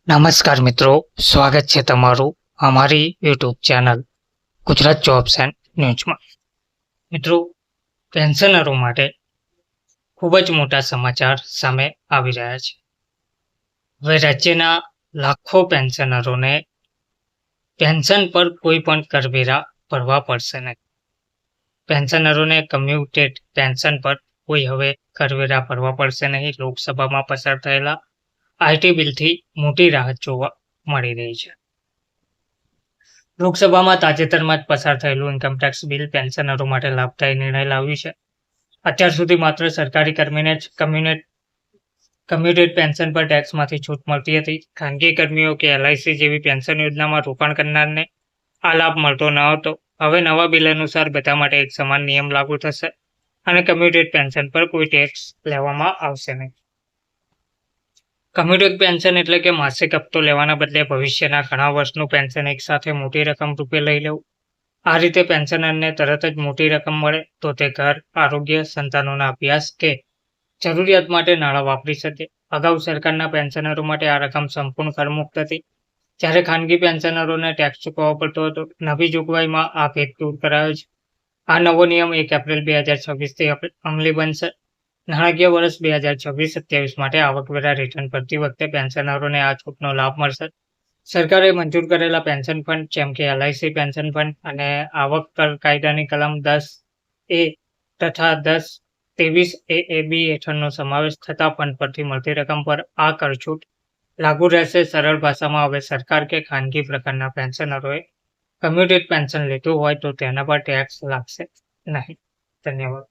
નમસ્કાર મિત્રો, સ્વાગત છે તમારું અમારી YouTube channel Gujarat jobs and ન્યૂઝમાં. મિત્રો, પેન્શનરો માટે ખૂબ જ મોટા સમાચાર સામે આવી રહ્યા છે. હવે રાજ્યના લાખો પેન્શનરોને પેન્શન પર કોઈ પણ કરવેરા ભરવા પડશે નહીં. પેન્શનરોને કમ્યુટેડ પેન્શન પર કોઈ હવે કરવેરા ભરવા પડશે નહીં. લોકસભામાં પસાર થયેલા આઈટી બિલથી મોટી રાહત જોવા મળી રહી છે. લોકસભામાં તાજેતરમાં જ પસાર થયેલું ઇન્કમટેક્સ બિલ પેન્શનરો માટે લાભદાયી નિર્ણય લાવ્યું છે. અત્યાર સુધી માત્ર સરકારી કર્મીને જ કમ્યુટેડ પેન્શન પર ટેક્સમાંથી છૂટ મળતી હતી. ખાનગી કર્મીઓ કે એલઆઈસી જેવી પેન્શન યોજનામાં રોકાણ કરનારને આ લાભ મળતો ન હતો. હવે નવા બિલ અનુસાર બધા માટે એક સમાન નિયમ લાગુ થશે અને કમ્યુટેડ પેન્શન પર કોઈ ટેક્સ લેવામાં આવશે નહીં. કમ્યુટેડ પેન્શન એટલે કે માસિક હપ્તો લેવાના બદલે ભવિષ્યના ઘણા વર્ષનું પેન્શન એકસાથે મોટી રકમ રૂપે લઈ લેવું. આ રીતે પેન્શનરને તરત જ મોટી રકમ મળે તો તે ઘર, આરોગ્ય, સંતાનોના અભ્યાસ કે જરૂરિયાત માટે નાણાં વાપરી શકે. અગાઉ સરકારના પેન્શનરો માટે આ રકમ સંપૂર્ણ કરમુક્ત હતી, જ્યારે ખાનગી પેન્શનરોને ટેક્સ ચૂકવવો પડતો હતો. નવી જોગવાઈમાં આ ભેદ દૂર કરાયો છે. આ નવો નિયમ 1 એપ્રિલ 2026થી અમલી બનશે. નાણાકીય વર્ષ 2026-27 માટે આવકવેરા રિટર્ન ભરતી વખતે પેન્શનરોને આ છૂટનો લાભ મળશે. સરકારે મંજૂર કરેલા પેન્શન ફંડ જેમ કે એલઆઈસી પેન્શન ફંડ અને આવક કર કાયદાની કલમ 10A તથા 1023AAB હેઠળનો સમાવેશ થતા ફંડ પરથી મળતી રકમ પર આ કરછૂટ લાગુ રહેશે. સરળ ભાષામાં, હવે સરકાર કે ખાનગી પ્રકારના પેન્શનરોએ કમ્યુટેડ પેન્શન લીધું હોય તો તેના પર ટેક્સ લાગશે નહીં. ધન્યવાદ.